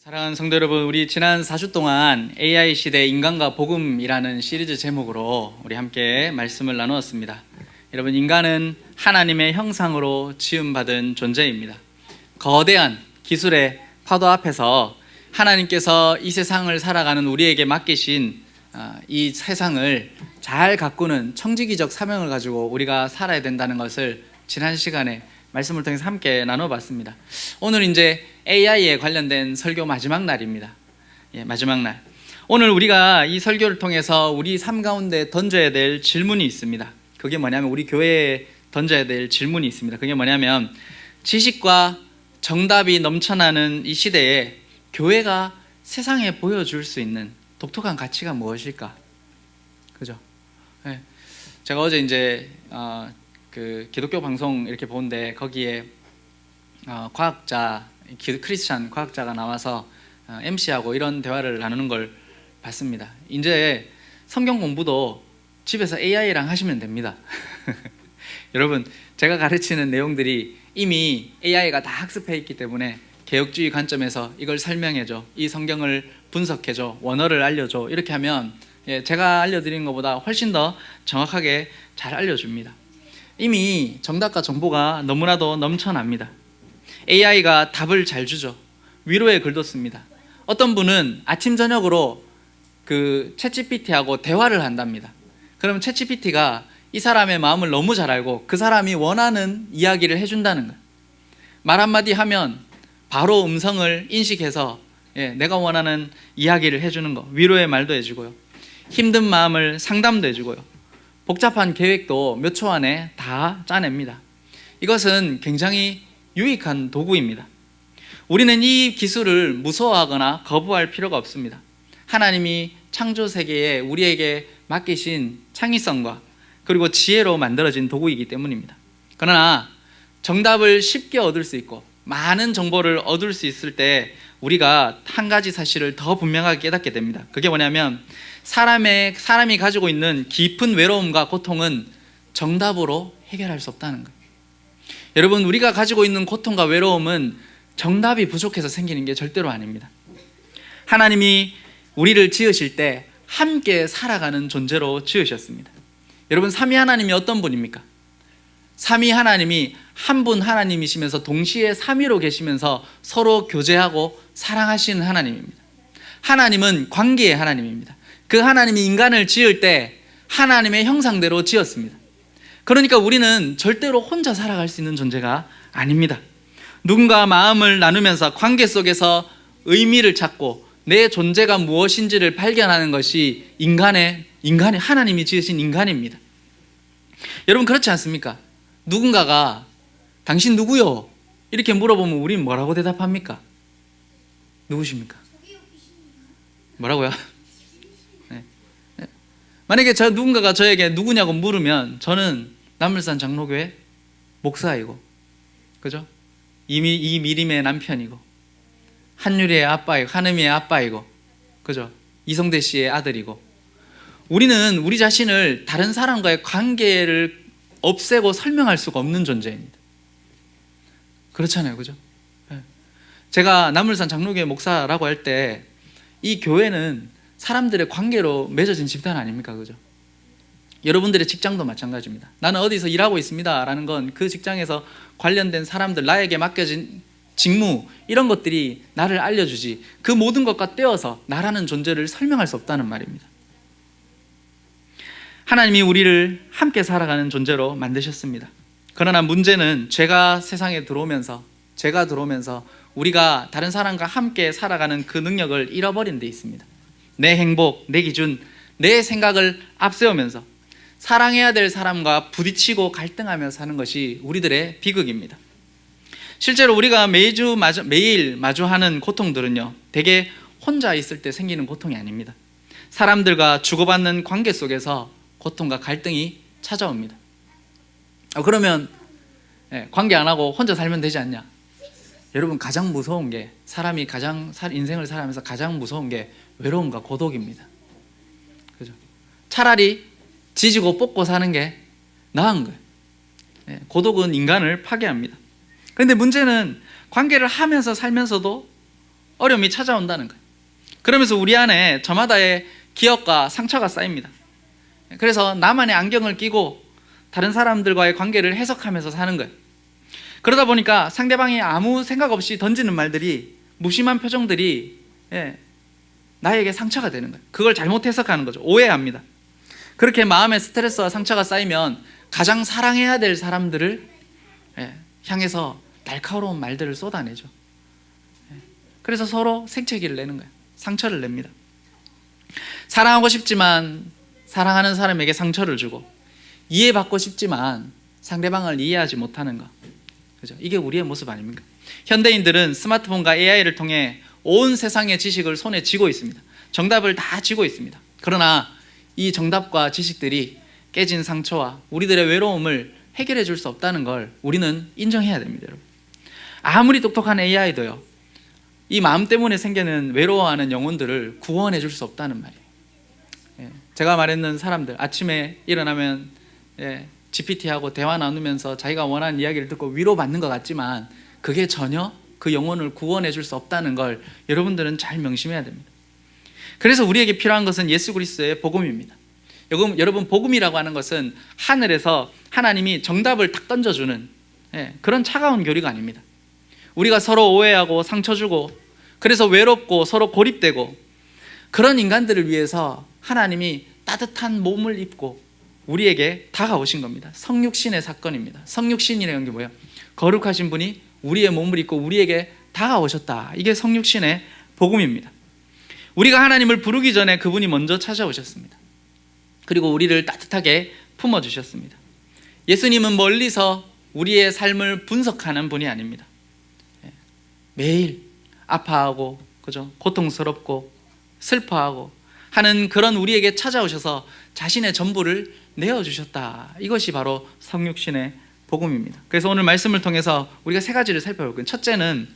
사랑하는 성도 여러분, 우리 지난 4주 동안 AI 시대 인간과 복음이라는 시리즈 제목으로 우리 함께 말씀을 나누었습니다. 여러분, 인간은 하나님의 형상으로 지음받은 존재입니다. 거대한 기술의 파도 앞에서 하나님께서 이 세상을 살아가는 우리에게 맡기신 이 세상을 잘 가꾸는 청지기적 사명을 가지고 우리가 살아야 된다는 것을 지난 시간에 말씀을 통해서 함께 나눠봤습니다. 오늘 이제 AI에 관련된 설교 마지막 날입니다. 마지막 날. 오늘 우리가 이 설교를 통해서 우리 삶 가운데 던져야 될 질문이 있습니다. 그게 뭐냐면, 우리 교회에 던져야 될 질문이 있습니다. 그게 뭐냐면, 지식과 정답이 넘쳐나는 이 시대에 교회가 세상에 보여줄 수 있는 독특한 가치가 무엇일까? 그죠? 네. 제가 어제 이제 그 기독교 방송 이렇게 보는데, 거기에 과학자, 크리스찬 과학자가 나와서 MC하고 이런 대화를 나누는 걸 봤습니다. 이제 성경 공부도 집에서 AI랑 하시면 됩니다. 여러분, 제가 가르치는 내용들이 이미 AI가 다 학습해 있기 때문에 개혁주의 관점에서 이걸 설명해줘, 이 성경을 분석해줘, 원어를 알려줘, 이렇게 하면 제가 알려드리는 것보다 훨씬 더 정확하게 잘 알려줍니다. 이미 정답과 정보가 너무나도 넘쳐납니다. AI가 답을 잘 주죠. 위로의 글도 씁니다. 어떤 분은 아침 저녁으로 그 챗GPT하고 대화를 한답니다. 그러면 챗GPT가 이 사람의 마음을 너무 잘 알고 그 사람이 원하는 이야기를 해준다는 거예요. 말 한마디 하면 바로 음성을 인식해서 내가 원하는 이야기를 해주는 거, 위로의 말도 해주고요, 힘든 마음을 상담도 해주고요, 복잡한 계획도 몇 초 안에 다 짜냅니다. 이것은 굉장히 유익한 도구입니다. 우리는 이 기술을 무서워하거나 거부할 필요가 없습니다. 하나님이 창조 세계에 우리에게 맡기신 창의성과 그리고 지혜로 만들어진 도구이기 때문입니다. 그러나 정답을 쉽게 얻을 수 있고 많은 정보를 얻을 수 있을 때 우리가 한 가지 사실을 더 분명하게 깨닫게 됩니다. 그게 뭐냐면, 사람이 가지고 있는 깊은 외로움과 고통은 정답으로 해결할 수 없다는 거예요. 여러분, 우리가 가지고 있는 고통과 외로움은 정답이 부족해서 생기는 게 절대로 아닙니다. 하나님이 우리를 지으실 때 함께 살아가는 존재로 지으셨습니다. 여러분, 삼위 하나님이 어떤 분입니까? 삼위 하나님이 한 분 하나님이시면서 동시에 삼위로 계시면서 서로 교제하고 사랑하시는 하나님입니다. 하나님은 관계의 하나님입니다. 그 하나님이 인간을 지을 때 하나님의 형상대로 지었습니다. 그러니까 우리는 절대로 혼자 살아갈 수 있는 존재가 아닙니다. 누군가 마음을 나누면서 관계 속에서 의미를 찾고 내 존재가 무엇인지를 발견하는 것이 인간의 하나님이 지으신 인간입니다. 여러분, 그렇지 않습니까? 누군가가 당신 누구요? 이렇게 물어보면 우린 뭐라고 대답합니까? 누구십니까? 뭐라고요? 네. 만약에 누군가가 저에게 누구냐고 물으면 저는 남물산 장로교회 목사이고, 그죠? 이미림의 남편이고, 한유리의 아빠이고, 한음이의 아빠이고, 그죠? 이성대 씨의 아들이고, 우리는 우리 자신을 다른 사람과의 관계를 없애고 설명할 수가 없는 존재입니다. 그렇잖아요, 그죠? 제가 남물산 장로교회 목사라고 할 때 이 교회는 사람들의 관계로 맺어진 집단 아닙니까, 그죠? 여러분들의 직장도 마찬가지입니다. 나는 어디서 일하고 있습니다 라는 건 그 직장에서 관련된 사람들, 나에게 맡겨진 직무, 이런 것들이 나를 알려주지, 그 모든 것과 떼어서 나라는 존재를 설명할 수 없다는 말입니다. 하나님이 우리를 함께 살아가는 존재로 만드셨습니다. 그러나 문제는 제가 들어오면서 우리가 다른 사람과 함께 살아가는 그 능력을 잃어버린 데 있습니다. 내 행복, 내 기준, 내 생각을 앞세우면서 사랑해야 될 사람과 부딪히고 갈등하며 사는 것이 우리들의 비극입니다. 실제로 우리가 매일 마주하는 고통들은요, 대개 혼자 있을 때 생기는 고통이 아닙니다. 사람들과 주고받는 관계 속에서 고통과 갈등이 찾아옵니다. 그러면 관계 안 하고 혼자 살면 되지 않냐? 여러분, 가장 무서운 게, 사람이 인생을 살아가면서 가장 무서운 게 외로움과 고독입니다. 그죠? 차라리 지지고 볶고 사는 게 나은 거예요. 고독은 인간을 파괴합니다. 그런데 문제는 관계를 하면서 살면서도 어려움이 찾아온다는 거예요. 그러면서 우리 안에 저마다의 기억과 상처가 쌓입니다. 그래서 나만의 안경을 끼고 다른 사람들과의 관계를 해석하면서 사는 거예요. 그러다 보니까 상대방이 아무 생각 없이 던지는 말들이, 무심한 표정들이 나에게 상처가 되는 거예요. 그걸 잘못 해석하는 거죠. 오해합니다. 그렇게 마음의 스트레스와 상처가 쌓이면 가장 사랑해야 될 사람들을 향해서 날카로운 말들을 쏟아내죠. 그래서 서로 생채기를 내는 거예요. 상처를 냅니다. 사랑하고 싶지만 사랑하는 사람에게 상처를 주고, 이해받고 싶지만 상대방을 이해하지 못하는 거, 그죠? 이게 우리의 모습 아닙니까? 현대인들은 스마트폰과 AI를 통해 온 세상의 지식을 손에 쥐고 있습니다. 정답을 다 쥐고 있습니다. 그러나 이 정답과 지식들이 깨진 상처와 우리들의 외로움을 해결해 줄 수 없다는 걸 우리는 인정해야 됩니다, 여러분. 아무리 똑똑한 AI도요, 이 마음 때문에 생기는 외로워하는 영혼들을 구원해 줄 수 없다는 말이에요. 제가 말했는 사람들, 아침에 일어나면 GPT하고 대화 나누면서 자기가 원하는 이야기를 듣고 위로받는 것 같지만 그게 전혀 그 영혼을 구원해 줄 수 없다는 걸 여러분들은 잘 명심해야 됩니다. 그래서 우리에게 필요한 것은 예수 그리스도의 복음입니다. 여러분, 복음이라고 하는 것은 하늘에서 하나님이 정답을 딱 던져주는 그런 차가운 교리가 아닙니다. 우리가 서로 오해하고 상처 주고, 그래서 외롭고 서로 고립되고, 그런 인간들을 위해서 하나님이 따뜻한 몸을 입고 우리에게 다가오신 겁니다. 성육신의 사건입니다. 성육신이라는 게 뭐예요? 거룩하신 분이 우리의 몸을 입고 우리에게 다가오셨다. 이게 성육신의 복음입니다. 우리가 하나님을 부르기 전에 그분이 먼저 찾아오셨습니다. 그리고 우리를 따뜻하게 품어주셨습니다. 예수님은 멀리서 우리의 삶을 분석하는 분이 아닙니다. 매일 아파하고, 그죠? 고통스럽고 슬퍼하고 하는 그런 우리에게 찾아오셔서 자신의 전부를 내어주셨다. 이것이 바로 성육신의 복음입니다. 그래서 오늘 말씀을 통해서 우리가 세 가지를 살펴볼 거예요. 첫째는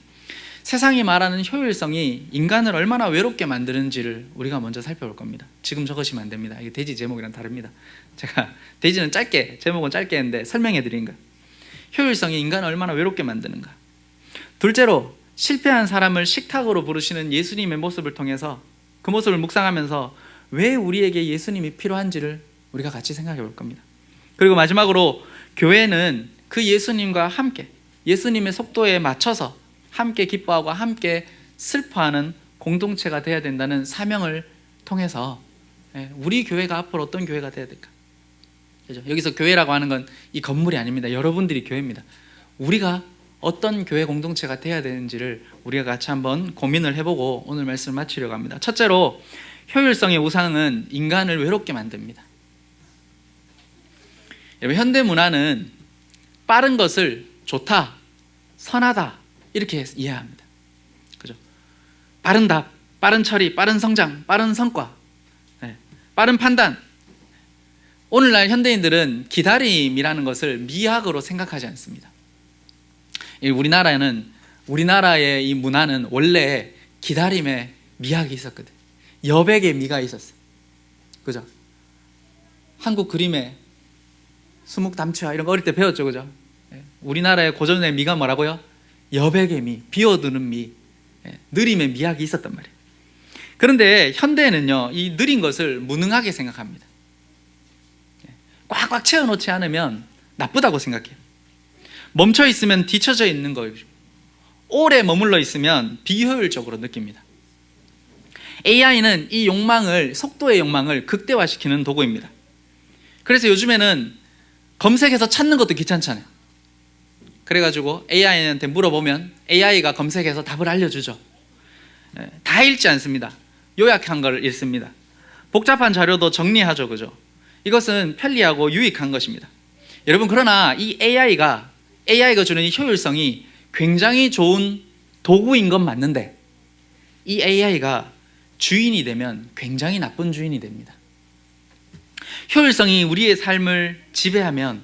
세상이 말하는 효율성이 인간을 얼마나 외롭게 만드는지를 우리가 먼저 살펴볼 겁니다. 지금 적으시면 안 됩니다. 이게 돼지 제목이랑 다릅니다. 제가 돼지는 제목은 짧게 했는데 설명해 드린 거예요. 효율성이 인간을 얼마나 외롭게 만드는가. 둘째로 실패한 사람을 식탁으로 부르시는 예수님의 모습을 통해서 그 모습을 묵상하면서 왜 우리에게 예수님이 필요한지를 우리가 같이 생각해 볼 겁니다. 그리고 마지막으로 교회는 그 예수님과 함께 예수님의 속도에 맞춰서 함께 기뻐하고 함께 슬퍼하는 공동체가 되어야 된다는 사명을 통해서 우리 교회가 앞으로 어떤 교회가 되어야 될까? 그죠? 여기서 교회라고 하는 건 이 건물이 아닙니다. 여러분들이 교회입니다. 우리가 어떤 교회 공동체가 되어야 되는지를 우리가 같이 한번 고민을 해보고 오늘 말씀을 마치려고 합니다. 첫째로 효율성의 우상은 인간을 외롭게 만듭니다. 여러분, 현대 문화는 빠른 것을 좋다, 선하다 이렇게 이해합니다. 그죠? 빠른 답, 빠른 처리, 빠른 성장, 빠른 성과, 빠른 판단. 오늘날 현대인들은 기다림이라는 것을 미학으로 생각하지 않습니다. 우리나라의 이 문화는 원래 기다림에 미학이 있었거든. 여백의 미가 있었어. 그죠? 한국 그림에 수묵담치화 이런 거 어릴 때 배웠죠, 그죠? 우리나라의 고전의 미가 뭐라고요? 여백의 미, 비워두는 미, 느림의 미학이 있었단 말이에요. 그런데 현대는요, 이 느린 것을 무능하게 생각합니다. 꽉꽉 채워놓지 않으면 나쁘다고 생각해요. 멈춰 있으면 뒤처져 있는 거예요. 오래 머물러 있으면 비효율적으로 느낍니다. AI는 이 욕망을, 속도의 욕망을 극대화시키는 도구입니다. 그래서 요즘에는 검색해서 찾는 것도 귀찮잖아요. 그래가지고 AI한테 물어보면 AI가 검색해서 답을 알려주죠. 다 읽지 않습니다. 요약한 걸 읽습니다. 복잡한 자료도 정리하죠, 그죠? 이것은 편리하고 유익한 것입니다. 여러분, 그러나 이 AI가 주는 이 효율성이 굉장히 좋은 도구인 건 맞는데 이 AI가 주인이 되면 굉장히 나쁜 주인이 됩니다. 효율성이 우리의 삶을 지배하면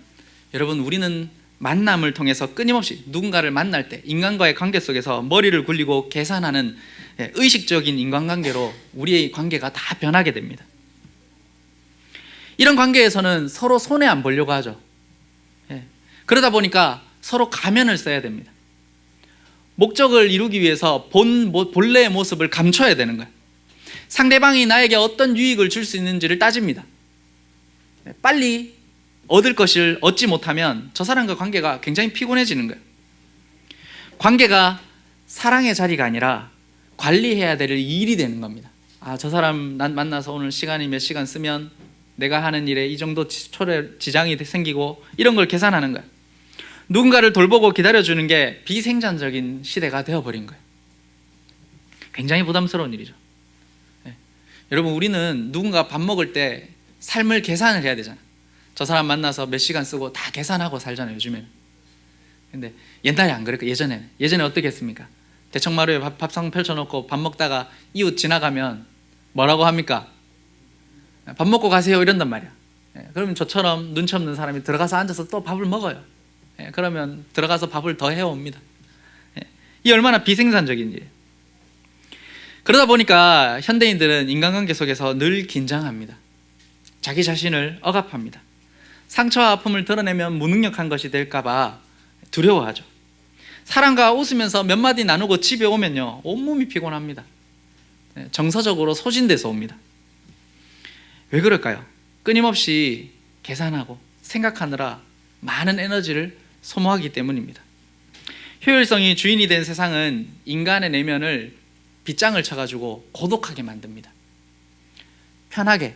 여러분, 우리는 만남을 통해서 끊임없이 누군가를 만날 때 인간과의 관계 속에서 머리를 굴리고 계산하는 의식적인 인간관계로 우리의 관계가 다 변하게 됩니다. 이런 관계에서는 서로 손해 안 보려고 하죠. 그러다 보니까 서로 가면을 써야 됩니다. 목적을 이루기 위해서 본래의 모습을 감춰야 되는 거예요. 상대방이 나에게 어떤 유익을 줄 수 있는지를 따집니다. 빨리 얻을 것을 얻지 못하면 저 사람과 관계가 굉장히 피곤해지는 거예요. 관계가 사랑의 자리가 아니라 관리해야 될 일이 되는 겁니다. 저 사람 난 만나서 오늘 시간이 몇 시간 쓰면 내가 하는 일에 이 정도 지장이 생기고 이런 걸 계산하는 거예요. 누군가를 돌보고 기다려주는 게 비생산적인 시대가 되어버린 거예요. 굉장히 부담스러운 일이죠. 여러분, 우리는 누군가 밥 먹을 때 삶을 계산을 해야 되잖아요. 저 사람 만나서 몇 시간 쓰고 다 계산하고 살잖아요, 요즘에는. 근데 옛날에 안 그랬고, 예전에 어떻게 했습니까? 대청마루에 밥상 펼쳐놓고 밥 먹다가 이웃 지나가면 뭐라고 합니까? 밥 먹고 가세요 이런단 말이야. 그러면 저처럼 눈치 없는 사람이 들어가서 앉아서 또 밥을 먹어요. 그러면 들어가서 밥을 더 해옵니다. 이 얼마나 비생산적인 일이에요. 그러다 보니까 현대인들은 인간관계 속에서 늘 긴장합니다. 자기 자신을 억압합니다. 상처와 아픔을 드러내면 무능력한 것이 될까봐 두려워하죠. 사람과 웃으면서 몇 마디 나누고 집에 오면요, 온몸이 피곤합니다. 정서적으로 소진돼서 옵니다. 왜 그럴까요? 끊임없이 계산하고 생각하느라 많은 에너지를 소모하기 때문입니다. 효율성이 주인이 된 세상은 인간의 내면을 빗장을 쳐가지고 고독하게 만듭니다. 편하게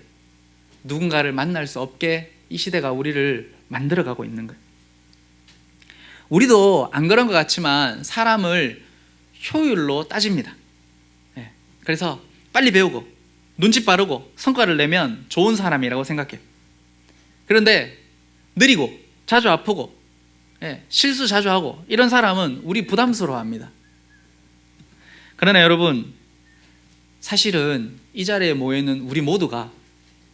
누군가를 만날 수 없게 이 시대가 우리를 만들어가고 있는 거예요. 우리도 안 그런 것 같지만 사람을 효율로 따집니다. 그래서 빨리 배우고 눈치 빠르고 성과를 내면 좋은 사람이라고 생각해요. 그런데 느리고 자주 아프고 실수 자주 하고 이런 사람은 우리 부담스러워합니다. 그러나 여러분, 사실은 이 자리에 모여있는 우리 모두가,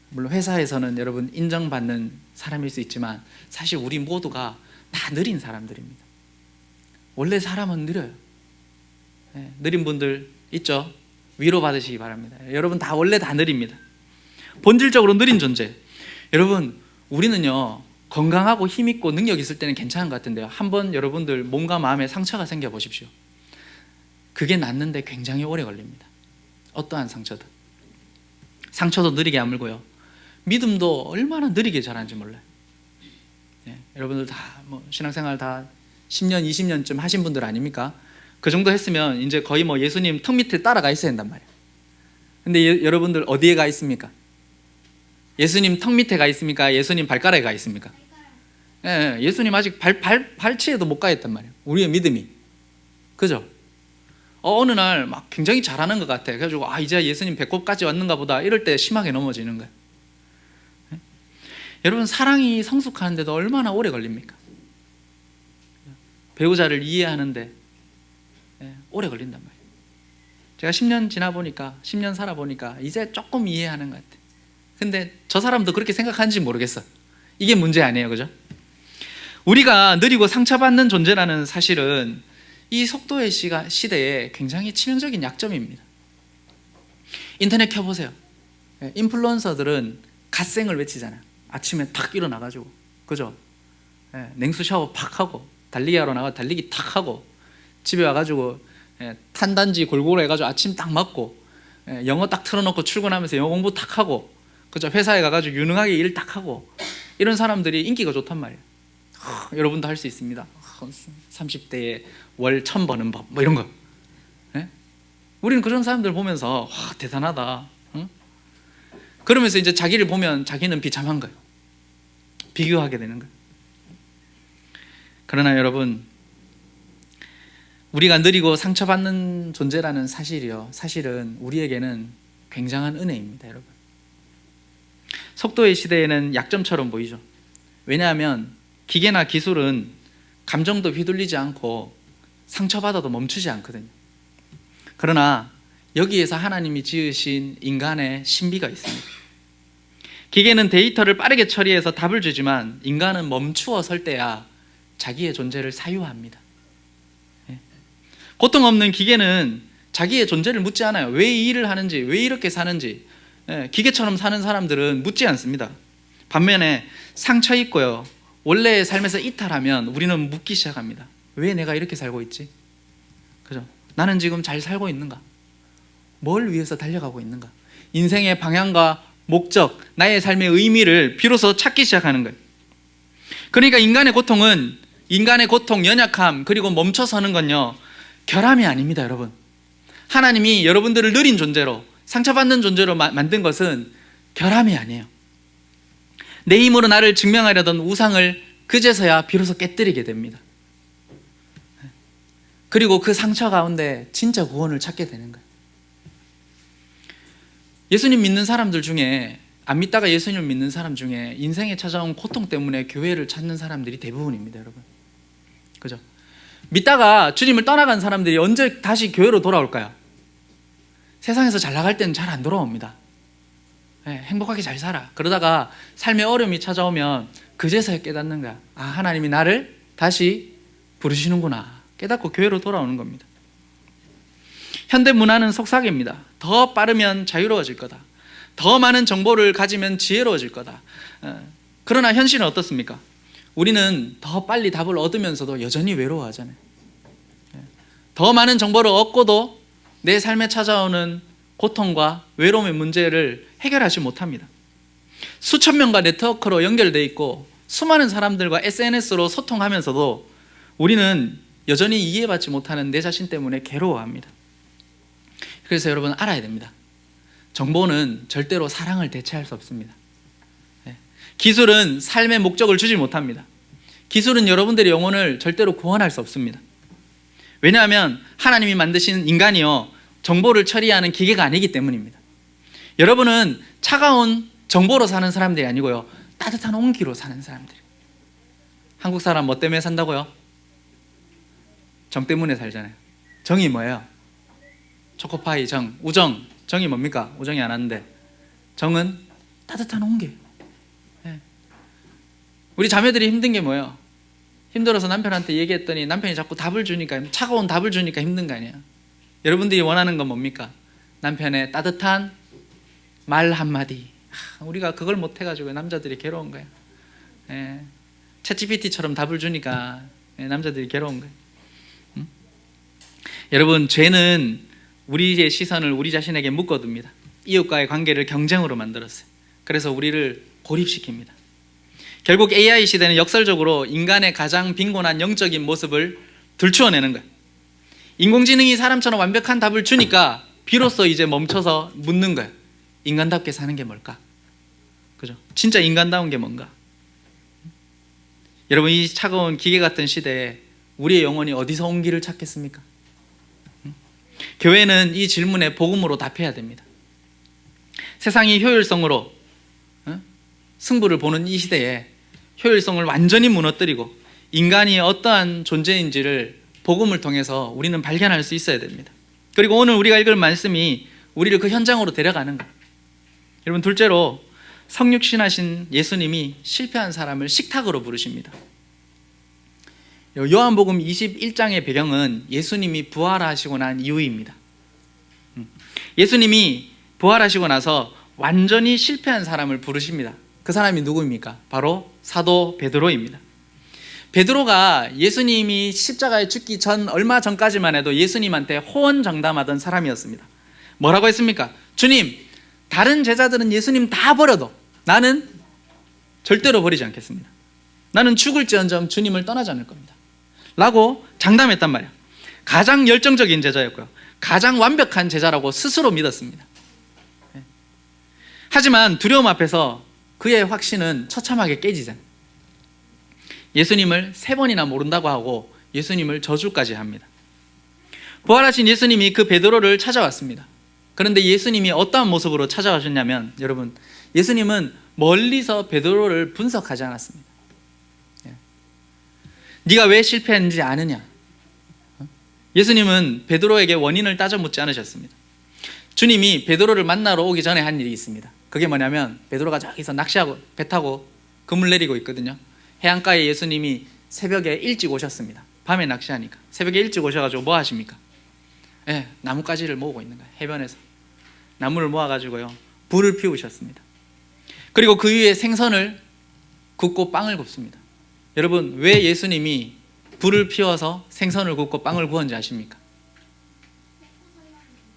물론 회사에서는 여러분 인정받는 사람일 수 있지만 사실 우리 모두가 다 느린 사람들입니다. 원래 사람은 느려요. 느린 분들 있죠? 위로받으시기 바랍니다. 여러분 원래 다 느립니다. 본질적으로 느린 존재. 여러분, 우리는요 건강하고 힘있고 능력 있을 때는 괜찮은 것 같은데요, 한번 여러분들 몸과 마음에 상처가 생겨 보십시오. 그게 낫는데 굉장히 오래 걸립니다. 어떠한 상처도. 상처도 느리게 아물고요, 믿음도 얼마나 느리게 자라는지 몰라요. 여러분들 다 신앙생활 다 10년, 20년쯤 하신 분들 아닙니까? 그 정도 했으면 이제 거의 예수님 턱 밑에 따라가 있어야 된단 말이에요. 근데 여러분들 어디에 가 있습니까? 예수님 턱 밑에 가 있습니까? 예수님 발가락에 가 있습니까? 예수님 아직 발치에도 못 가 있단 말이에요. 우리의 믿음이. 그죠? 어느 날 막 굉장히 잘하는 것 같아. 그래가지고 이제 예수님 배꼽까지 왔는가 보다 이럴 때 심하게 넘어지는 거예요. 여러분, 사랑이 성숙하는데도 얼마나 오래 걸립니까? 배우자를 이해하는데 오래 걸린단 말이에요. 제가 10년 지나보니까, 10년 살아보니까 이제 조금 이해하는 것 같아요. 근데 저 사람도 그렇게 생각하는지 모르겠어. 이게 문제 아니에요, 그죠? 우리가 느리고 상처받는 존재라는 사실은 이 속도의 시대에 굉장히 치명적인 약점입니다. 인터넷 켜보세요. 인플루언서들은 갓생을 외치잖아요. 아침에 탁 일어나가지고, 그죠? 냉수 샤워 팍 하고 달리기 하러 나가 달리기 탁 하고 집에 와가지고 탄단지 골고루 해가지고 아침 딱 먹고 영어 딱 틀어놓고 출근하면서 영어 공부 탁 하고, 그죠? 회사에 가가지고 유능하게 일 딱 하고, 이런 사람들이 인기가 좋단 말이에요. 여러분도 할 수 있습니다. 30대에 월 1000 버는 법 이런 거. 우리는 그런 사람들 보면서 대단하다. 응? 그러면서 이제 자기를 보면 자기는 비참한 거예요. 비교하게 되는 거예요. 그러나 여러분, 우리가 느리고 상처받는 존재라는 사실이요, 사실은 우리에게는 굉장한 은혜입니다. 여러분, 속도의 시대에는 약점처럼 보이죠. 왜냐하면 기계나 기술은 감정도 휘둘리지 않고 상처받아도 멈추지 않거든요. 그러나 여기에서 하나님이 지으신 인간의 신비가 있습니다. 기계는 데이터를 빠르게 처리해서 답을 주지만 인간은 멈추어 설 때야 자기의 존재를 사유합니다. 고통 없는 기계는 자기의 존재를 묻지 않아요. 왜 이 일을 하는지, 왜 이렇게 사는지. 기계처럼 사는 사람들은 묻지 않습니다. 반면에 상처 있고요, 원래의 삶에서 이탈하면 우리는 묻기 시작합니다. 왜 내가 이렇게 살고 있지? 나는 지금 잘 살고 있는가? 뭘 위해서 달려가고 있는가? 인생의 방향과 목적, 나의 삶의 의미를 비로소 찾기 시작하는 거예요. 그러니까 인간의 고통, 연약함, 그리고 멈춰서는 건요, 결함이 아닙니다, 여러분. 하나님이 여러분들을 느린 존재로, 상처받는 존재로 만든 것은 결함이 아니에요. 내 힘으로 나를 증명하려던 우상을 그제서야 비로소 깨뜨리게 됩니다. 그리고 그 상처 가운데 진짜 구원을 찾게 되는 거예요. 예수님 믿는 사람들 중에, 안 믿다가 예수님을 믿는 사람 중에 인생에 찾아온 고통 때문에 교회를 찾는 사람들이 대부분입니다, 여러분. 그죠? 믿다가 주님을 떠나간 사람들이 언제 다시 교회로 돌아올까요? 세상에서 잘 나갈 때는 잘 안 돌아옵니다. 네, 행복하게 잘 살아. 그러다가 삶의 어려움이 찾아오면 그제서야 깨닫는 거야. 아, 하나님이 나를 다시 부르시는구나. 깨닫고 교회로 돌아오는 겁니다. 현대 문화는 속삭입니다. 더 빠르면 자유로워질 거다. 더 많은 정보를 가지면 지혜로워질 거다. 그러나 현실은 어떻습니까? 우리는 더 빨리 답을 얻으면서도 여전히 외로워하잖아요. 더 많은 정보를 얻고도 내 삶에 찾아오는 고통과 외로움의 문제를 해결하지 못합니다. 수천 명과 네트워크로 연결되어 있고 수많은 사람들과 SNS로 소통하면서도 우리는 여전히 이해받지 못하는 내 자신 때문에 괴로워합니다. 그래서 여러분 알아야 됩니다. 정보는 절대로 사랑을 대체할 수 없습니다. 기술은 삶의 목적을 주지 못합니다. 기술은 여러분들의 영혼을 절대로 구원할 수 없습니다. 왜냐하면 하나님이 만드신 인간이요, 정보를 처리하는 기계가 아니기 때문입니다. 여러분은 차가운 정보로 사는 사람들이 아니고요, 따뜻한 온기로 사는 사람들이에요. 한국 사람 뭐 때문에 산다고요? 정 때문에 살잖아요. 정이 뭐예요? 초코파이 정, 우정. 정이 뭡니까? 우정이 안 왔는데 정은 따뜻한 온기. 네. 우리 자매들이 힘든 게 뭐예요? 힘들어서 남편한테 얘기했더니 남편이 자꾸 답을 주니까, 차가운 답을 주니까 힘든 거 아니에요? 여러분들이 원하는 건 뭡니까? 남편의 따뜻한 말 한마디. 우리가 그걸 못 해가지고 남자들이 괴로운 거예요. 챗GPT처럼 답을 주니까 남자들이 괴로운 거예요. 여러분, 죄는 우리의 시선을 우리 자신에게 묶어둡니다. 이웃과의 관계를 경쟁으로 만들었어요. 그래서 우리를 고립시킵니다. 결국 AI 시대는 역설적으로 인간의 가장 빈곤한 영적인 모습을 들추어내는 거예요. 인공지능이 사람처럼 완벽한 답을 주니까 비로소 이제 멈춰서 묻는 거예요. 인간답게 사는 게 뭘까? 그죠? 진짜 인간다운 게 뭔가? 여러분, 이 차가운 기계 같은 시대에 우리의 영혼이 어디서 온기를 찾겠습니까? 교회는 이 질문에 복음으로 답해야 됩니다. 세상이 효율성으로 승부를 보는 이 시대에 효율성을 완전히 무너뜨리고 인간이 어떠한 존재인지를 복음을 통해서 우리는 발견할 수 있어야 됩니다. 그리고 오늘 우리가 읽을 말씀이 우리를 그 현장으로 데려가는 거예요. 여러분, 둘째로 성육신하신 예수님이 실패한 사람을 식탁으로 부르십니다. 요한복음 21장의 배경은 예수님이 부활하시고 난 이후입니다. 예수님이 부활하시고 나서 완전히 실패한 사람을 부르십니다. 그 사람이 누구입니까? 바로 사도 베드로입니다. 베드로가 예수님이 십자가에 죽기 전, 얼마 전까지만 해도 예수님한테 호언장담하던 사람이었습니다. 뭐라고 했습니까? 주님, 다른 제자들은 예수님 다 버려도 나는 절대로 버리지 않겠습니다. 나는 죽을지언정 주님을 떠나지 않을 겁니다. 라고 장담했단 말이에요. 가장 열정적인 제자였고요, 가장 완벽한 제자라고 스스로 믿었습니다. 하지만 두려움 앞에서 그의 확신은 처참하게 깨지잖아요. 예수님을 3번이나 모른다고 하고 예수님을 저주까지 합니다. 부활하신 예수님이 그 베드로를 찾아왔습니다. 그런데 예수님이 어떠한 모습으로 찾아오셨냐면, 여러분, 예수님은 멀리서 베드로를 분석하지 않았습니다. 네가 왜 실패했는지 아느냐? 예수님은 베드로에게 원인을 따져 묻지 않으셨습니다. 주님이 베드로를 만나러 오기 전에 한 일이 있습니다. 그게 뭐냐면, 베드로가 저기서 낚시하고 배 타고 그물 내리고 있거든요. 해안가에 예수님이 새벽에 일찍 오셨습니다. 밤에 낚시하니까 새벽에 일찍 오셔가지고 뭐 하십니까? 나뭇가지를 모으고 있는 거예요. 해변에서 나무를 모아가지고요, 불을 피우셨습니다. 그리고 그 위에 생선을 굽고 빵을 굽습니다. 여러분, 왜 예수님이 불을 피워서 생선을 굽고 빵을 구웠는지 아십니까?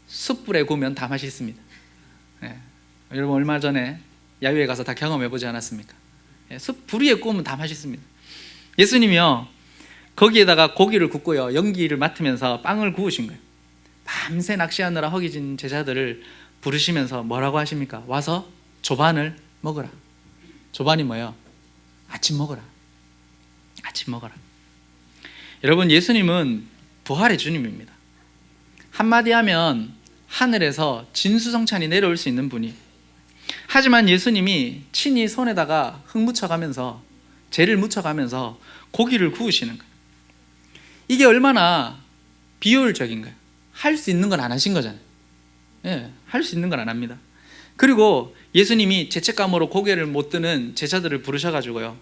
숯불에 구우면 다 맛있습니다. 예. 여러분 얼마 전에 야유회 가서 다 경험해 보지 않았습니까? 예. 숯불 위에 구우면 다 맛있습니다. 예수님이요 거기에다가 고기를 굽고요 연기를 맡으면서 빵을 구우신 거예요. 밤새 낚시하느라 허기진 제자들을 부르시면서 뭐라고 하십니까? 와서 조반을 먹어라. 조반이 뭐예요? 아침 먹어라. 아침 먹어라. 여러분 예수님은 부활의 주님입니다. 한마디 하면 하늘에서 진수성찬이 내려올 수 있는 분이, 하지만 예수님이 친히 손에다가 흙 묻혀가면서 재를 묻혀가면서 고기를 구우시는 거예요. 이게 얼마나 비효율적인가요? 할 수 있는 건 안 하신 거잖아요. 예, 할 수 있는 건 안 합니다. 그리고 예수님이 죄책감으로 고개를 못 드는 제자들을 부르셔가지고요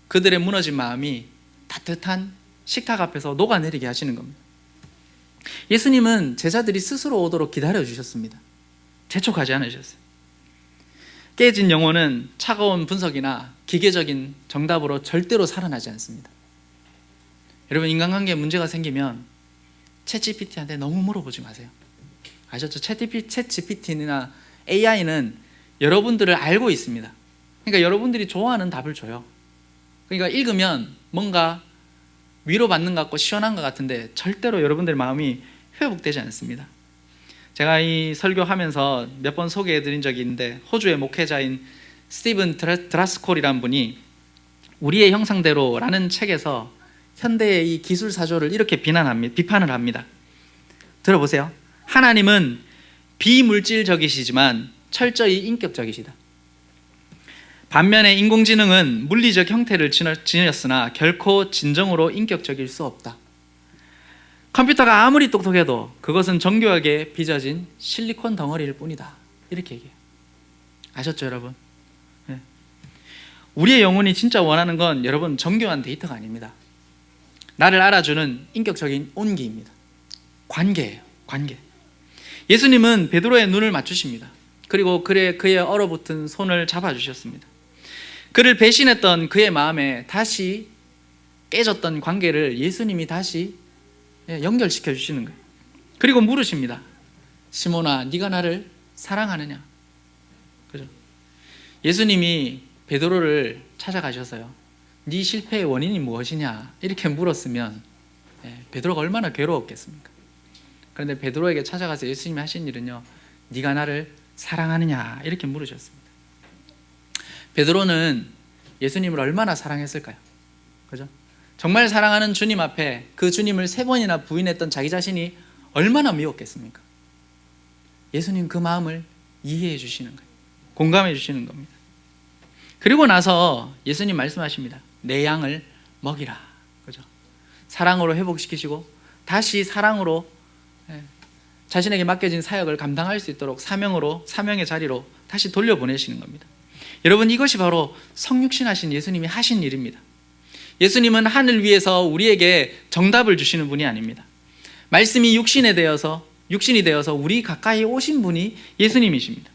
그들의 무너진 마음이 따뜻한 식탁 앞에서 녹아내리게 하시는 겁니다. 예수님은 제자들이 스스로 오도록 기다려 주셨습니다. 재촉하지 않으셨어요. 깨진 영혼은 차가운 분석이나 기계적인 정답으로 절대로 살아나지 않습니다. 여러분 인간관계에 문제가 생기면 챗GPT한테 너무 물어보지 마세요. 아셨죠? 챗GPT나 AI는 여러분들을 알고 있습니다. 그러니까 여러분들이 좋아하는 답을 줘요. 그러니까 읽으면 뭔가 위로받는 것 같고 시원한 것 같은데 절대로 여러분들의 마음이 회복되지 않습니다. 제가 이 설교하면서 몇 번 소개해드린 적이 있는데 호주의 목회자인 스티븐 드라스콜이라는 분이 우리의 형상대로라는 책에서 현대의 이 기술 사조를 이렇게 비판을 합니다. 들어보세요. 하나님은 비물질적이시지만 철저히 인격적이시다. 반면에 인공지능은 물리적 형태를 지녔으나 결코 진정으로 인격적일 수 없다. 컴퓨터가 아무리 똑똑해도 그것은 정교하게 빚어진 실리콘 덩어리일 뿐이다. 이렇게 얘기해요. 아셨죠 여러분? 네. 우리의 영혼이 진짜 원하는 건 여러분 정교한 데이터가 아닙니다. 나를 알아주는 인격적인 온기입니다. 관계예요. 관계. 예수님은 베드로의 눈을 맞추십니다. 그리고 그의 얼어붙은 손을 잡아주셨습니다. 그를 배신했던 그의 마음에 다시 깨졌던 관계를 예수님이 다시 연결시켜 주시는 거예요. 그리고 물으십니다. 시몬아, 네가 나를 사랑하느냐? 그죠? 예수님이 베드로를 찾아가셔서요. 네 실패의 원인이 무엇이냐? 이렇게 물었으면 베드로가 얼마나 괴로웠겠습니까? 그런데 베드로에게 찾아가서 예수님이 하신 일은요. 네가 나를 사랑하느냐? 이렇게 물으셨습니다. 베드로는 예수님을 얼마나 사랑했을까요? 그죠? 정말 사랑하는 주님 앞에 그 주님을 3번이나 부인했던 자기 자신이 얼마나 미웠겠습니까? 예수님 그 마음을 이해해 주시는 거예요. 공감해 주시는 겁니다. 그리고 나서 예수님 말씀하십니다. 내 양을 먹이라. 그죠? 사랑으로 회복시키시고 다시 사랑으로 자신에게 맡겨진 사역을 감당할 수 있도록 사명의 자리로 다시 돌려보내시는 겁니다. 여러분 이것이 바로 성육신하신 예수님이 하신 일입니다. 예수님은 하늘 위에서 우리에게 정답을 주시는 분이 아닙니다. 말씀이 육신이 되어서 우리 가까이 오신 분이 예수님이십니다.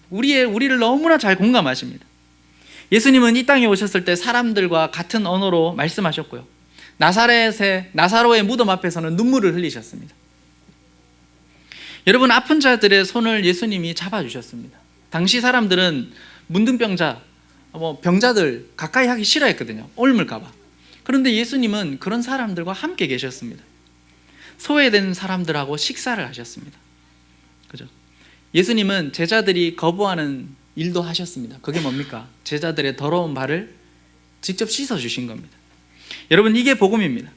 우리를 너무나 잘 공감하십니다. 예수님은 이 땅에 오셨을 때 사람들과 같은 언어로 말씀하셨고요. 나사로의 무덤 앞에서는 눈물을 흘리셨습니다. 여러분 아픈 자들의 손을 예수님이 잡아주셨습니다. 당시 사람들은 문둥병자, 병자들 가까이 하기 싫어했거든요. 옮을까봐. 그런데 예수님은 그런 사람들과 함께 계셨습니다. 소외된 사람들하고 식사를 하셨습니다. 그죠? 예수님은 제자들이 거부하는 일도 하셨습니다. 그게 뭡니까? 제자들의 더러운 발을 직접 씻어주신 겁니다. 여러분 이게 복음입니다.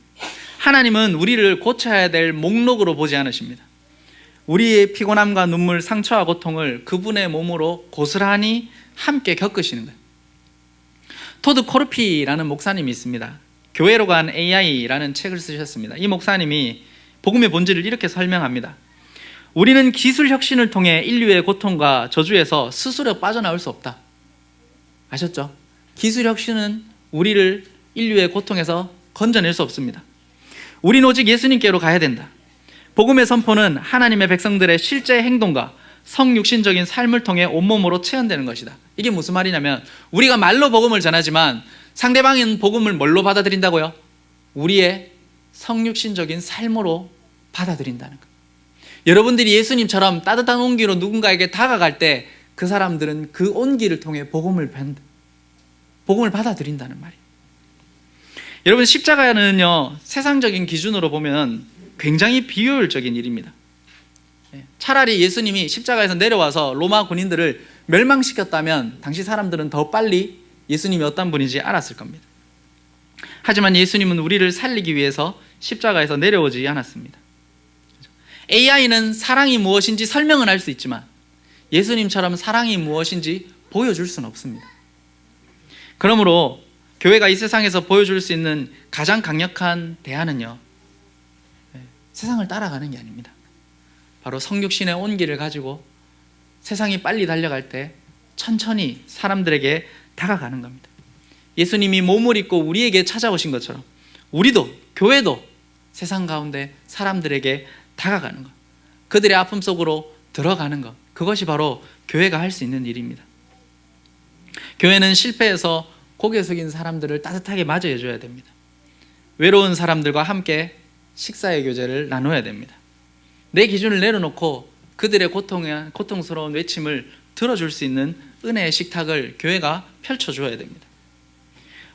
하나님은 우리를 고쳐야 될 목록으로 보지 않으십니다. 우리의 피곤함과 눈물, 상처와 고통을 그분의 몸으로 고스란히 함께 겪으시는 거예요. 토드 코르피라는 목사님이 있습니다. 교회로 간 AI라는 책을 쓰셨습니다. 이 목사님이 복음의 본질을 이렇게 설명합니다. 우리는 기술 혁신을 통해 인류의 고통과 저주에서 스스로 빠져나올 수 없다. 아셨죠? 기술 혁신은 우리를 인류의 고통에서 건져낼 수 없습니다. 우리는 오직 예수님께로 가야 된다. 복음의 선포는 하나님의 백성들의 실제 행동과 성육신적인 삶을 통해 온몸으로 체현되는 것이다. 이게 무슨 말이냐면 우리가 말로 복음을 전하지만 상대방은 복음을 뭘로 받아들인다고요? 우리의 성육신적인 삶으로 받아들인다는 것. 여러분들이 예수님처럼 따뜻한 온기로 누군가에게 다가갈 때 그 사람들은 그 온기를 통해 복음을 받아들인다는 말이에요. 여러분, 십자가는요, 세상적인 기준으로 보면 굉장히 비효율적인 일입니다. 차라리 예수님이 십자가에서 내려와서 로마 군인들을 멸망시켰다면 당시 사람들은 더 빨리 예수님이 어떤 분인지 알았을 겁니다. 하지만 예수님은 우리를 살리기 위해서 십자가에서 내려오지 않았습니다. AI는 사랑이 무엇인지 설명은 할 수 있지만 예수님처럼 사랑이 무엇인지 보여줄 수는 없습니다. 그러므로 교회가 이 세상에서 보여줄 수 있는 가장 강력한 대안은요, 세상을 따라가는 게 아닙니다. 바로 성육신의 온기를 가지고 세상이 빨리 달려갈 때 천천히 사람들에게 다가가는 겁니다. 예수님이 몸을 입고 우리에게 찾아오신 것처럼 우리도, 교회도 세상 가운데 사람들에게 다가가는 것, 그들의 아픔 속으로 들어가는 것, 그것이 바로 교회가 할 수 있는 일입니다. 교회는 실패해서 고개 숙인 사람들을 따뜻하게 맞이해 줘야 됩니다. 외로운 사람들과 함께 식사의 교제를 나눠야 됩니다. 내 기준을 내려놓고 그들의 고통스러운 외침을 들어줄 수 있는 은혜의 식탁을 교회가 펼쳐줘야 됩니다.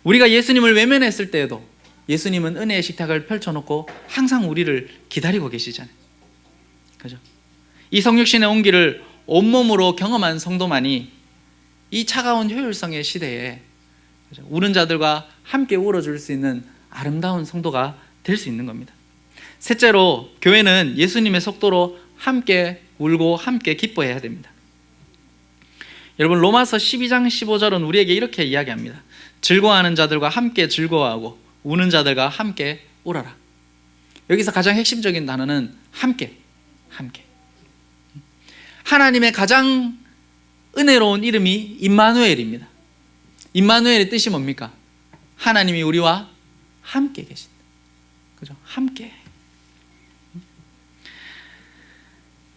우리가 예수님을 외면했을 때에도 예수님은 은혜의 식탁을 펼쳐놓고 항상 우리를 기다리고 계시잖아요. 그죠? 이 성육신의 온기를 온몸으로 경험한 성도만이 이 차가운 효율성의 시대에 우는 자들과 함께 울어줄 수 있는 아름다운 성도가 될 수 있는 겁니다. 셋째로, 교회는 예수님의 속도로 함께 울고 함께 기뻐해야 됩니다. 여러분, 로마서 12장 15절은 우리에게 이렇게 이야기합니다. 즐거워하는 자들과 함께 즐거워하고 우는 자들과 함께 울어라. 여기서 가장 핵심적인 단어는 함께. 하나님의 가장 은혜로운 이름이 임마누엘입니다. 임마누엘의 뜻이 뭡니까? 하나님이 우리와 함께 계신다. 그죠? 함께.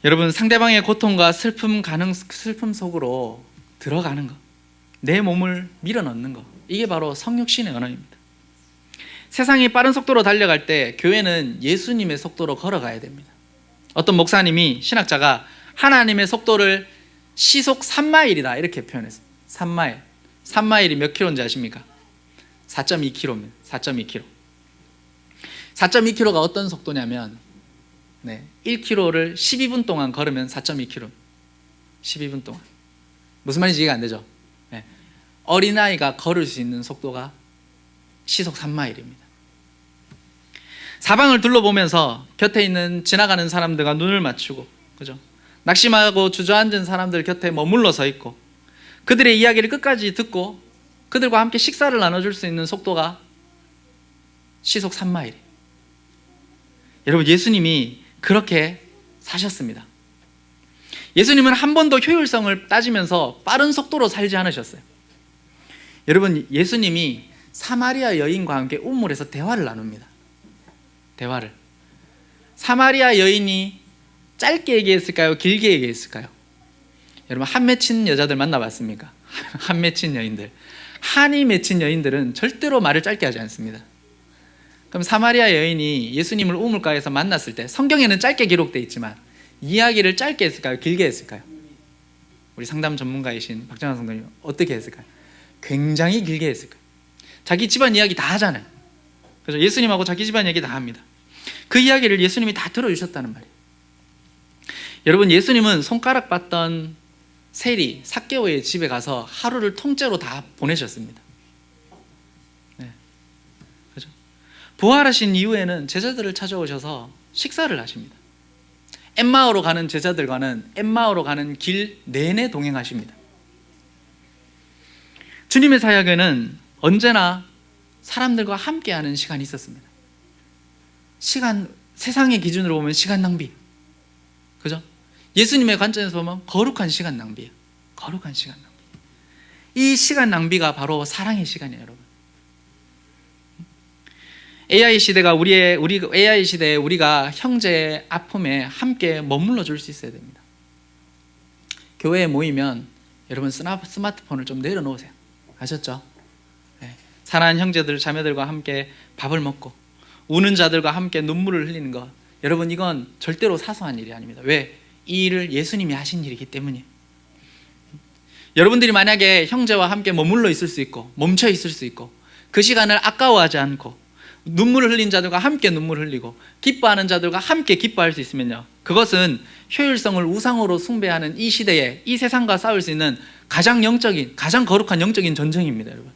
여러분, 상대방의 고통과 슬픔 속으로 들어가는 것, 내 몸을 밀어넣는 것, 이게 바로 성육신의 언어입니다. 세상이 빠른 속도로 달려갈 때 교회는 예수님의 속도로 걸어가야 됩니다. 어떤 목사님이, 신학자가 하나님의 속도를 시속 3마일이다 이렇게 표현했어요. 3마일이 몇 킬로인지 아십니까? 4.2km입니다. 4.2km. 4.2km가 어떤 속도냐면 1km를 12분 동안 걸으면 4.2km. 12분 동안. 무슨 말인지 이해가 안 되죠? 어린아이가 걸을 수 있는 속도가 시속 3마일입니다. 사방을 둘러보면서 곁에 있는 지나가는 사람들과 눈을 맞추고, 그죠? 낙심하고 주저앉은 사람들 곁에 머물러 서 있고 그들의 이야기를 끝까지 듣고 그들과 함께 식사를 나눠줄 수 있는 속도가 시속 3마일. 여러분, 예수님이 그렇게 사셨습니다. 예수님은 한 번도 효율성을 따지면서 빠른 속도로 살지 않으셨어요. 여러분, 예수님이 사마리아 여인과 함께 우물에서 대화를 나눕니다. 대화를. 사마리아 여인이 짧게 얘기했을까요? 길게 얘기했을까요? 여러분, 한 맺힌 여자들 만나봤습니까? 한 맺힌 여인들. 한이 맺힌 여인들은 절대로 말을 짧게 하지 않습니다. 그럼 사마리아 여인이 예수님을 우물가에서 만났을 때, 성경에는 짧게 기록되어 있지만 이야기를 짧게 했을까요? 길게 했을까요? 우리 상담 전문가이신 박정환 성도님 어떻게 했을까요? 굉장히 길게 했을 거예요. 자기 집안 이야기 다 하잖아요. 그래서 예수님하고 자기 집안 이야기 다 합니다. 그 이야기를 예수님이 다 들어주셨다는 말이에요. 여러분, 예수님은 손가락 봤던 세리 삭개오의 집에 가서 하루를 통째로 다 보내셨습니다. 그렇죠? 부활하신 이후에는 제자들을 찾아오셔서 식사를 하십니다. 엠마오로 가는 제자들과는 엠마오로 가는 길 내내 동행하십니다. 주님의 사역에는 언제나 사람들과 함께하는 시간이 있었습니다. 세상의 기준으로 보면 시간 낭비, 그죠? 예수님의 관점에서 보면 거룩한 시간 낭비예요. 거룩한 시간 낭비. 이 시간 낭비가 바로 사랑의 시간이에요, 여러분. AI 시대가 AI 시대에 우리가 형제의 아픔에 함께 머물러 줄 수 있어야 됩니다. 교회에 모이면 여러분 스마트폰을 좀 내려놓으세요. 아셨죠? 사랑하는 형제들, 자매들과 함께 밥을 먹고 우는 자들과 함께 눈물을 흘리는 것, 여러분, 이건 절대로 사소한 일이 아닙니다. 왜? 이 일을 예수님이 하신 일이기 때문이에요. 여러분들이 만약에 형제와 함께 머물러 있을 수 있고 멈춰 있을 수 있고 그 시간을 아까워하지 않고 눈물을 흘린 자들과 함께 눈물을 흘리고 기뻐하는 자들과 함께 기뻐할 수 있으면요, 그것은 효율성을 우상으로 숭배하는 이 시대에 이 세상과 싸울 수 있는 가장 영적인, 가장 거룩한 영적인 전쟁입니다. 여러분,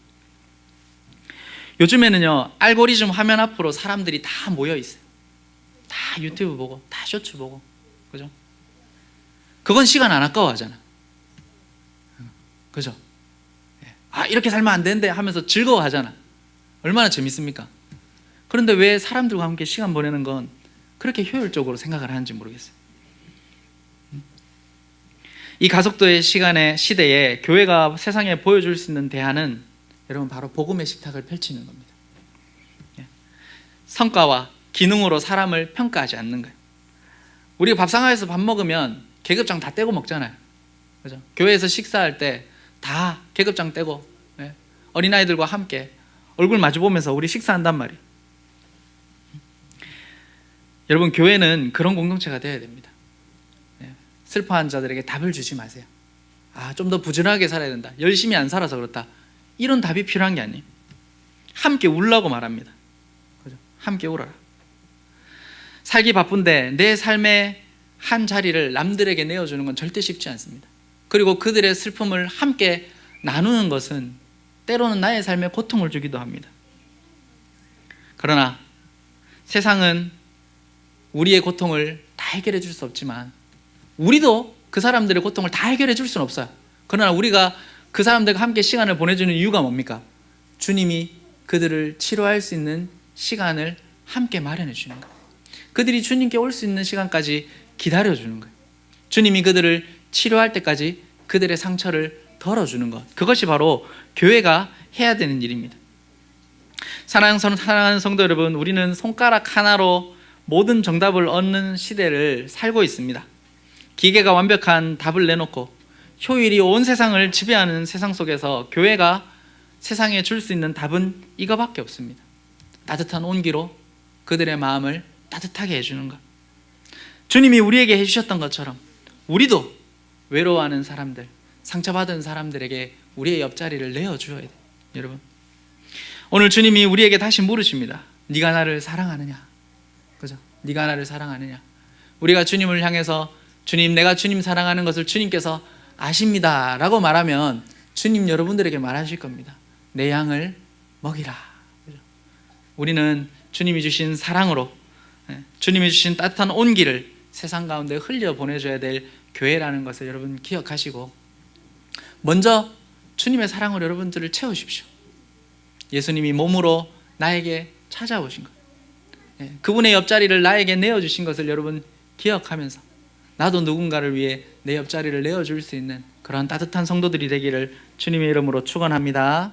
요즘에는요 알고리즘 화면 앞으로 사람들이 다 모여 있어요. 다 유튜브 보고 다 쇼츠 보고, 그죠? 그건 시간 안 아까워하잖아, 그죠? 아, 이렇게 살면 안 되는데 하면서 즐거워하잖아. 얼마나 재밌습니까? 그런데 왜 사람들과 함께 시간 보내는 건 그렇게 효율적으로 생각을 하는지 모르겠어요. 이 가속도의 시대에 교회가 세상에 보여줄 수 있는 대안은 여러분 바로 복음의 식탁을 펼치는 겁니다. 성과와 기능으로 사람을 평가하지 않는 거예요. 우리가 밥상에서 밥 먹으면 계급장 다 떼고 먹잖아요, 그죠? 교회에서 식사할 때 다 계급장 떼고 어린아이들과 함께 얼굴 마주 보면서 우리 식사한단 말이에요. 여러분, 교회는 그런 공동체가 되어야 됩니다. 슬퍼한 자들에게 답을 주지 마세요. 아, 좀 더 부지런하게 살아야 된다, 열심히 안 살아서 그렇다, 이런 답이 필요한 게 아니에요. 함께 울라고 말합니다. 그죠? 함께 울어라. 살기 바쁜데 내 삶의 한 자리를 남들에게 내어주는 건 절대 쉽지 않습니다. 그리고 그들의 슬픔을 함께 나누는 것은 때로는 나의 삶에 고통을 주기도 합니다. 그러나 세상은 우리의 고통을 다 해결해 줄 수 없지만 우리도 그 사람들의 고통을 다 해결해 줄 수는 없어요. 그러나 우리가 그 사람들과 함께 시간을 보내주는 이유가 뭡니까? 주님이 그들을 치료할 수 있는 시간을 함께 마련해 주는 거예요. 그들이 주님께 올 수 있는 시간까지 기다려주는 거예요. 주님이 그들을 치료할 때까지 그들의 상처를 덜어주는 것, 그것이 바로 교회가 해야 되는 일입니다. 사랑하는 성도 여러분, 우리는 손가락 하나로 모든 정답을 얻는 시대를 살고 있습니다. 기계가 완벽한 답을 내놓고 효율이 온 세상을 지배하는 세상 속에서 교회가 세상에 줄 수 있는 답은 이거밖에 없습니다. 따뜻한 온기로 그들의 마음을 따뜻하게 해주는 것. 주님이 우리에게 해주셨던 것처럼 우리도 외로워하는 사람들, 상처받은 사람들에게 우리의 옆자리를 내어주어야 돼요. 여러분, 오늘 주님이 우리에게 다시 물으십니다. 네가 나를 사랑하느냐? 그죠? 네가 나를 사랑하느냐? 우리가 주님을 향해서 주님, 내가 주님 사랑하는 것을 주님께서 아십니다 라고 말하면 주님 여러분들에게 말하실 겁니다. 내 양을 먹이라. 그죠? 우리는 주님이 주신 사랑으로, 주님이 주신 따뜻한 온기를 세상 가운데 흘려 보내줘야 될 교회라는 것을 여러분 기억하시고 먼저 주님의 사랑으로 여러분들을 채우십시오. 예수님이 몸으로 나에게 찾아오신 것, 그분의 옆자리를 나에게 내어주신 것을 여러분 기억하면서 나도 누군가를 위해 내 옆자리를 내어줄 수 있는 그런 따뜻한 성도들이 되기를 주님의 이름으로 축원합니다.